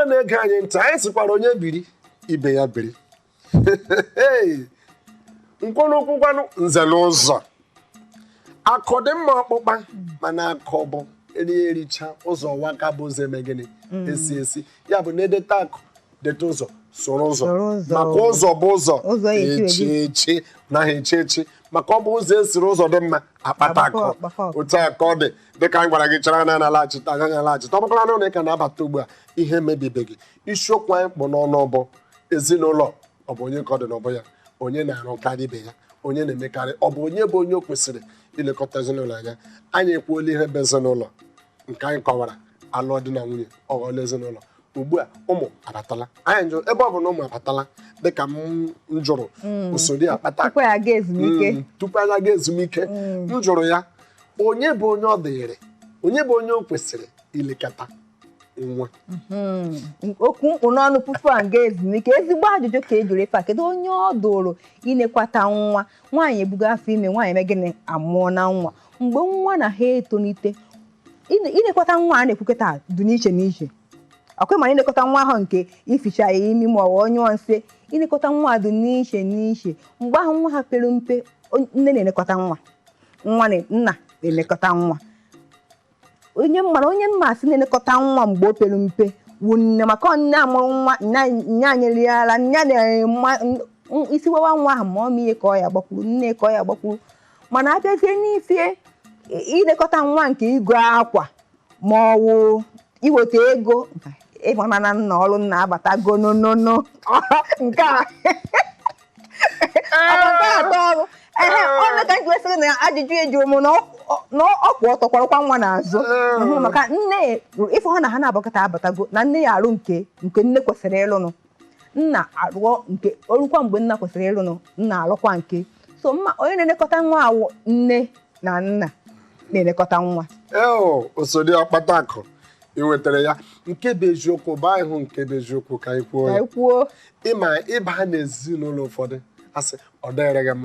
na-ege anyị ntị anyị sịkwara onye biri ibe ya biri nkwụnụkwụkwanụ nze n'ụzọ akọ dị mma ọkpụkpa mana akọ bụ ericha ụzọ waka bụ ụzọ eme gịnị esi ya bụ na-edeta akụ deta ụzọ soro ụzọ maka ụzọ bụ ụzọ echi naghị echi maka ọ bụ ụzọ esiri ụzọ dị mma akpata akụ otu aka ọ dị dịka anyị gwara gị chara na na-alaghachite agaghị alaghachite ọ bụkara na ụlọ ka na-abata ugbu a ihe mebibeghị isiokwu anyị kpọ n'ọnụ ọbụ ezinụlọ ọ bụ onye ka ọ dị n'ọbụ ya onye na-arụkarị ibe ya onye na-emekarị ọ bụ onye o kwesịrị ilekọta ezinụlọ anya anyị ekwuola ihe bụ ezinụlọ nke anyị kọwara alụọ di na nwunye ọghọla ezinụlọ ugbu a ụmụ abatala anyị jụrụ ebe ọ bụ na ụmụ abatala dịka m jụrụ usoro akpata tupu anyị aga ezumike m jụrụ ya onye bụ onye ọ dịrị onye bụ onye o kwesịrị ilekọta nwa okwu mkpụ n'ọnụ pupu a nga ezumike ezigbo ajụjụ ka e jụrụ ife a kedu onye ọ dụrụ inekwata nwa nwaanyị ebugo afọ ime nwaanyị eme gịnị amụọ na nwa mgbe nwa na ha etolite inekwata nwa a na-ekwukọta dị n'iche n'iche ọkwa ma inekọta nwa ahụ nke ificha ya imi ma ọ bụ onye nsị inekọta nwa dị n'iche n'iche mgbe ahụ nwa ha pere mpe nne na-elekọta nwa nna na-elekọta nwa onye mma asị na-elekọta nwa mgbe o pere mpe wu nne maka nne amụrụ nwa nya anyeriala nya isi wewa nwa ahụ ma ọ ma ihe ka ọ ya gbakwuru nne ka ọ ya gbakwuru mana abịazie n'ifie ilekọta nwa nke ịgụ akwa ma ọ wụ iweta ego ịmana nna ọrụ nna abatago nonono nke a atọ ọrụ ọnụ ka nji wesịrị na ajụjụ ejuru m na ọkwụ ọtọkwarakwa nwa n'azụ maka nne ịfụ ha na ha na-abakọta abatago na nne ya arụ nke nne kwesịrị ịlụnụ nna arụọ nke orukwa mgbe nna kwesịrị ịlụnụ nna arụkwa nke so mma onye na-elekọta nwa awụ nne na nna na-elekọta nwa osodi ọkpata akụ ị wetara ya nke bụ eziokwu bụ anyị hụ nke bụ eziokwu ka anyị kwuo ịma ịba ha n'ezinụlọ ụfọdụ asị ọ dịrịghị m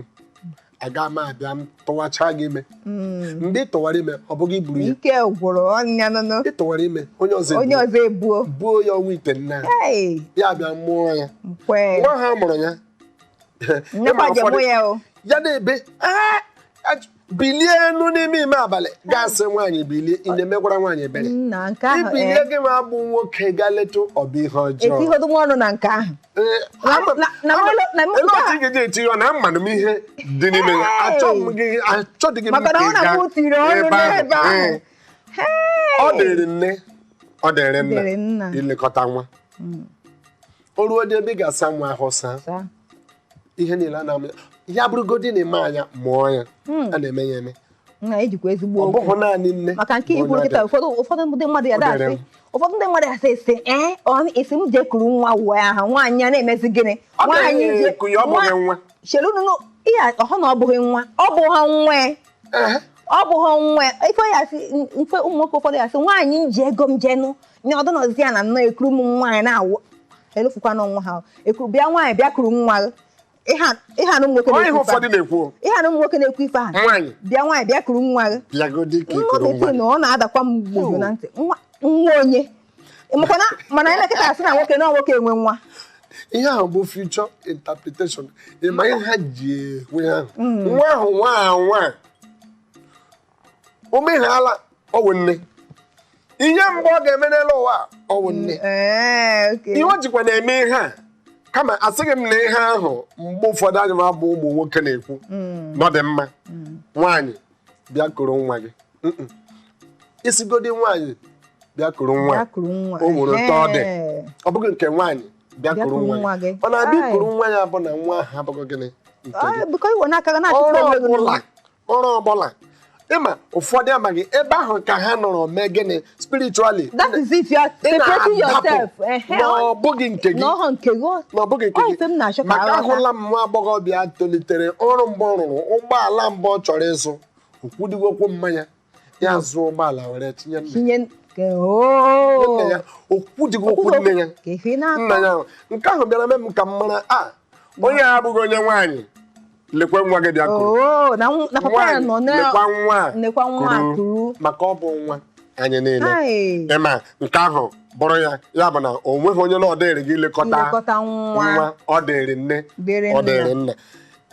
aga m abịa m tụwacha gị ime mgbe ị tụwara ime ọ bụghị iburu ya ike gwụrụ ọnya nọ ị tụwara ime onye ọzọ ebuo ya ọnwa ite nna ya bịa mụọ ya nwa ha mụrụ ya ya na-ebe bilie enu n'ime ime abalị gasị nwaanyị bilie ị na-emekwara nwaanyị ebere ibilie gị ma bụ nwoke ga leta ọbụ ihe ọjọọ otu ga-eji eti ya na mmanụ m ihe dị n'ime ya achọdịghị m ebe ahụ ọ dịrị nne ilekọta nwa o ruo ebe ị ga-asa nwa ahụ saa ihe niile a na-amụ ya bụrụgodị na-eme anya mụọ ya a na-eme ya eme ejikwa ezigbo ọ bụghị naanị nne maka nke ikwu nkịta ụfọdụ ndị mmadụ ya dasị ụfọdụ ndị mmadụ ya sị esi m jee kuru nwa uwe ahụ nwaanyị a na-emezi gịnị nwaanyị chelụnụ ihe ọhụ na ọ bụghị nwa ọ bụghị nwa ife ya sị mfe ụmụ nwoke ụfọdụ ya sị nwaanyị nji ego m jenụ nye ọdụ nọzi ya na nnọọ ekuru m nwaanyị na-awụ elufukwa n'ọnwa ha ekuru bịa nwaanyị bịa kuru nwa ihe anụ nwoke na-ekwu ife ahụ bịa nwaanyị bịa kuru nwa gị nwoke na ọ na-adakwa m gbogbo na ntị nwa onye mana elekọta asị na nwoke na nwoke enwe nwa ihe ahụ bụ future interpretation ịma ihe ha ji ekwe ahụ nwa ahụ nwa o meghala ọwụ nne ihe mbụ ọ ga-eme n'elu ụwa ọwụ nne ihe o jikwa na-eme ihe a kama asịghị m na ihe ahụ mgbe ụfọdụ anyị ma bụ ụmụ nwoke na-ekwu na ọ dị mma nwaanyị bịa kuru nwa gị isigodi nwaanyị bịa kuru nwa o nwere ụtọ ọ dị ọ bụghị nke nwaanyị bịa kuru nwa gị ọ na-abịa kuru nwa ya bụ na nwa ahụ abụghị gịnị ọrụ ọbụla ịma ụfọdụ amaghị ebe ahụ ka ha nọrọ mee gịnị spiritually that is if you are separating yourself na ọ bụghị nke gị maka ahụla m nwa agbọghọbịa tolitere ọrụ mbụ ọ rụrụ ụgbọala mbụ ọ chọrọ ịzụ okwudigokwu mmanya ya zụọ ụgbọala were tinye ya okwudigokwu nne ya nna ya ahụ nke ahụ bịara mee m ka m mara onye a abụghị onye nwaanyị lekwe nwa gị bịa kuru lekwa nwa kuru maka ọ bụ nwa anyị niile ịma nke ahụ bụrụ ya bụ na o nweghị onye na ọ dịrị gị ilekọta nwa ọ dịrị nne ọ dịrị nne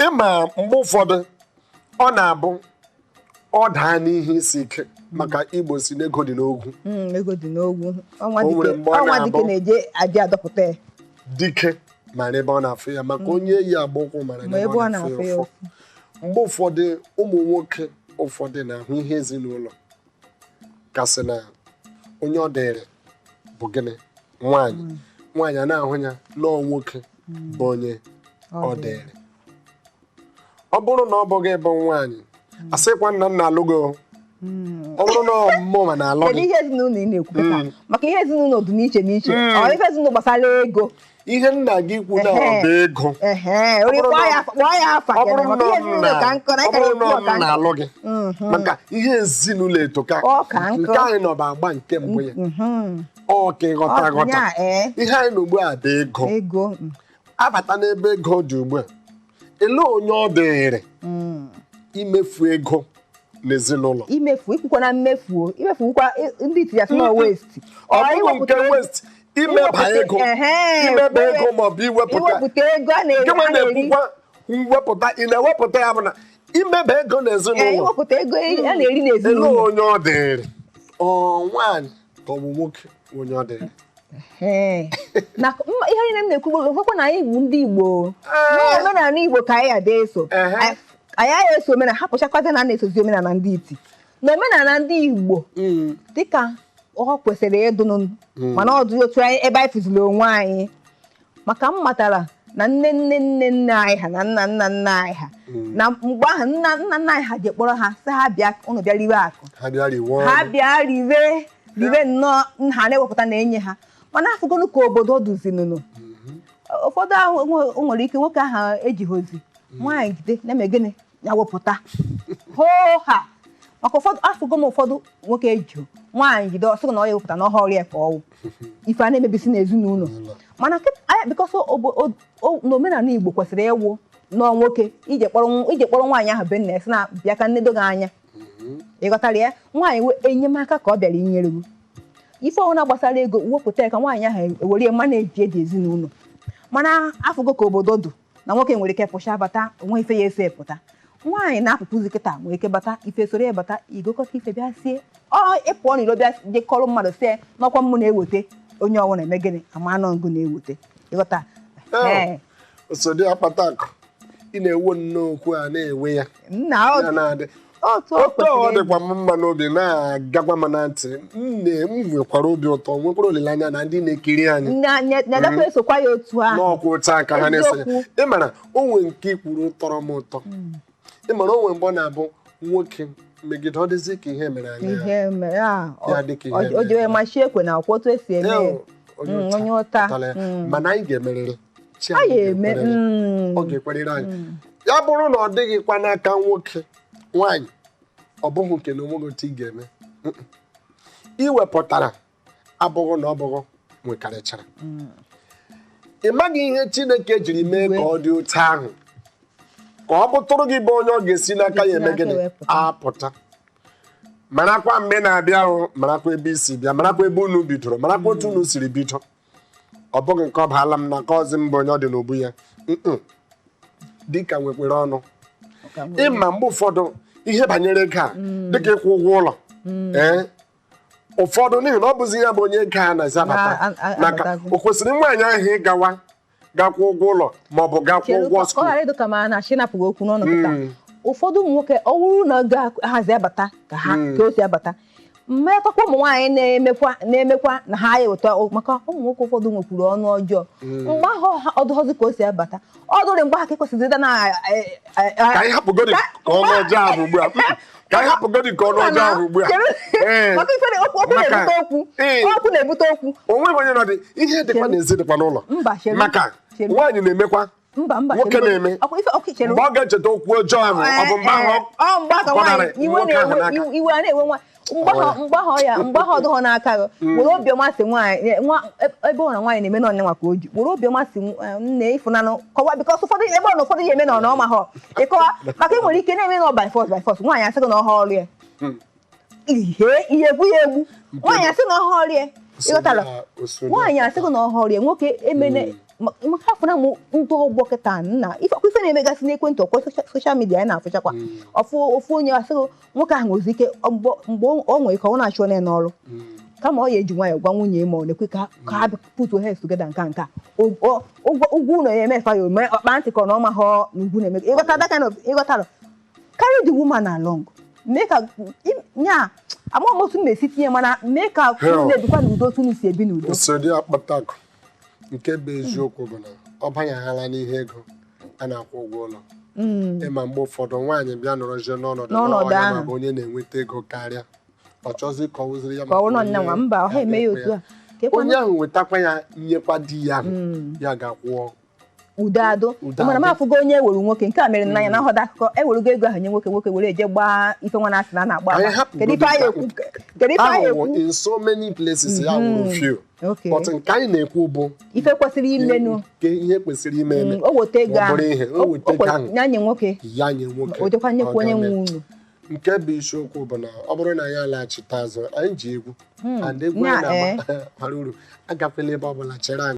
ịma mgbe ụfọdụ ọ na-abụ ọ daa n'ihe isi ike maka Igbo si n'ego dị n'ogwu ego dị n'ogwu ọnwa dike na-eje aja adọpụta ya dike mara ebe ọ na-afụ ya maka onye yi agba ụkwụ mara ebe ọ na-afụ ya ụfụ mgbe ụfọdụ ụmụ nwoke ụfọdụ na-ahụ ihe ezinụlọ kasị na onye ọ dịrị bụ gịnị nwaanyị a na-ahụ ya nọọ nwoke bụ onye ọ dịrị ọ bụrụ na ọ bụghị bụ nwaanyị asịkwa nna nna alụgo ọ bụrụ na ọmụmụ ma na-alụ gị ihe ezinụlọ ị na-ekwupụta maka ihe ezinụlọ dị n'iche n'iche ọ ife ezinụlọ gbasara ego ihe nna gị kwu na ọ bụ ego ọ bụrụ na nna alụ gị maka ihe ezinụlọ etoka nke anyị nọba agba nke mbụ ya ọ ka ịghọta ihe anyị na ugbu a bụ ego abata n'ebe ego dị ugbu a ele onye ọ dịrị imefu ego n'ezinụlọ imefu ikwukwa na imefukwa ndị iti ya sị na west ọ bụrụ nke west imeba ego maọbụ iwepụta ego a na-ekwukwa mwepụta ị na-ewepụta ya bụ na imeba ego n'ezinụlọ iwepụta ego a na-eri n'ezinụlọ ele onye ọ dịrị nwaanyị ka ọ bụ nwoke onye ọ dịrị na ihe niile m na-ekwu gwekwa na anyị bụ ndị Igbo omenala Igbo ka anyị ada eso anyị agha eso omenala hapụchakwazi na na-esozi omenala ndị iti na omenala ndị Igbo dịka ọ kwesịrị ịdụnụ mana ọ dị otu ebe anyị fụziri onwe anyị maka m matara na nne anyị ha na nna anyị ha na mgbe ahụ nna anyị ha ji kpọrọ ha sị ha bịa ụnụ bịa riwe akụ ha bịa riwe nnọọ nha na-ewepụta na enye ha mana afụgonu ka obodo duzinụnụ ụfọdụ ahụ nwere ike nwoke ahụ ejighozi nwaanyị jide na-eme gịnị ya wepụta hoo ha maka ụfọdụ afụgo m ụfọdụ nwoke ejiho nwaanyị jide ọsịgụ na ọ ya ewepụta na ọhụrụ ya ka ọwụ ife a na-emebisi n'ezinụlọ mana bikọsọ n'omenala Igbo kwesịrị ịwụ nọọ nwoke ije kpọrọ nwaanyị ahụ be nna esi na bịa ka nnedo gị anya ịghọtara ya nwaanyị enyemaka ka ọ bịara inyere gị ife ọhụrụ gbasara ego wepụta ya ka nwaanyị ahụ ewere mana eji eji ezinụlọ mana afụgo ka obodo dụ na nwoke nwere ike pụcha bata onwe ife ya eso epụta nwaanyị na-apụpụzi kịta nwere ike bata ife soro ya bata igokọta ife bịa sie ịpụọ n'iro bịa je kọrọ mmadụ sie n'ọkwa mmụ na-eweta onye ọwụ na-eme gịnị ama anọ ngụ na-eweta ịghọta osodi akpata akụ ị na-ewo nnọọ okwu a na-ewe ya na-adị otu ọ dịkwa m mma n'obi na-agakwa m na ntị m nwekwara obi ụtọ nwekwara olileanya na ndị na-ekiri anyị n'ọkwa otu aka ha na-esonye ịmara onwe nke ikwuru tọrọ m ụtọ ịmara onwe mgbe ọ na-abụ nwoke megide ọ dịzi ka ihe mere onye ụta mana anyị ga-emerịrị ọ ga-ekwerịrị anyị ya bụrụ na ọ dịghịkwa n'aka nwoke nwaanyị ọ bụghị nke na onweghị otu ị ga-eme iwepụtara abụghị na ọ bụghị nwekarịchara ị maghị ihe Chineke jiri mee ka ọ dị otu ahụ ka ọ bụtụrụ gị bụ onye ọ ga-esi n'aka ya eme gịnị apụta marakwa mgbe na-abịa ahụ marakwa ebe isi bịa marakwa ebe unu bidoro marakwa otu unu siri bido ọ bụghị nke ọ baala m na ka ọzi mbụ onye ọ dị n'obu ya dịka nwekwere ọnụ ịma mgbe ụfọdụ ihe banyere ego a dịka ịkwụ ụgwọ ụlọ ụfọdụ n'ihi na ọ bụzi ya bụ onye ego a na-ezi abata maka o kwesịrị nwaanyị ahụ ịgawa gakwa ụgwọ ụlọ maọbụ gakwa ụgwọ skuul ụfọdụ ụmụ nwoke ọ bụrụ na ga-ahazi abata ka o si abata mmetakwa ụmụ nwaanyị na-emekwa na ha ya ụtọ maka ụmụ nwoke ụfọdụ nwekwuru ọnụ ọjọọ mgbe ahụ ọdụghọzi ka o si abata ọ dụrị mgbe ahụ ka ekwesịrị ịda na ka anyị hapụgodi ka ọnụ ọjọọ ahụ ugbu a maka ife okwu na-ebute okwu onweghị onye nọdị ihe dịkwa n'ezi dịkwa n'ụlọ maka nwaanyị na-emekwa nwoke na-eme mgbe ọ ga-echeta okwu ọjọọ ahụ ọ bụ mgbe ahụ iwe a na-enwe nwa mgbe ahụ ọdụghọ n'aka gị were obiọma si nwaanyị ebe ọ na nwaanyị na-eme na ọnyanwa ka o ji were obiọma si nne ịfụnanụ kọwa bikọs ụfọdụ ebe ọ na ụfọdụ ya eme na ọna ọma ha ịkọwa maka ị nwere ike na-eme na by force nwaanyị asị gị na ọha ọrụ ya ihe egbu ya egbu nwaanyị asị na ọha ọrụ ya ịghọtara nwaanyị asịghị na ọhụrụ ya nwoke emene hafụna m ndụ ọgbọ kịta nna ife na-emegasị n'ekwentị ọkwa soshal midia anyị na-afụchakwa ofu onye asịghị nwoke ahụ nwezi ike mgbe ọ nwere ike ọ na-achụ onye n'ọrụ kama ọ ya eji nwayọọ gwa nwunye ma ọ na-ekwe ka ha put your heads together nka ụgwọ ụlọ ya emefa ya ome ọkpa ntị ka ọ na ọma ha n'ugwu na-eme ịghọtara carry the woman along mee ka nya amaghị otu m esi tinye mana mee ka na-ebikwa n'udo otu unu si ebi n'udo usoro akpatakụ nke bụ eziokwu bụ na ọ banyaghala n'ihe ego a na-akwụ ụgwọ ụlọ ịma mgbe ụfọdụ nwaanyị bịa nọrọzie n'ọnọdụ ahụ ma bụ onye na-enweta ego karịa ọ chọzi ka ọ wụziri ya onye ahụ wetakwa ya nyekwa di ya ya ga-akwụọ udo adụ mana m afụgo onye ewere nwoke nke a mere n'anya na nhọda akụkọ ewerugo ego ahụ nye nwoke were eje gbaa ife nwa na-asị na na-agba kedu ife anyị ekwu in so many places ya wụrụ few but nke anyị na-ekwu bụ ife kwesịrị imenụ ihe kwesịrị ime o weta ego ahụ ya nye nwoke o jekwa nyekwa onye nwe ụlọ nke bụ isiokwu bụ na ọ bụrụ na anyị alaghachite azụ anyị ji egwu and egwu anyị na-agba bara uru agafela ebe ọ bụla chere anyị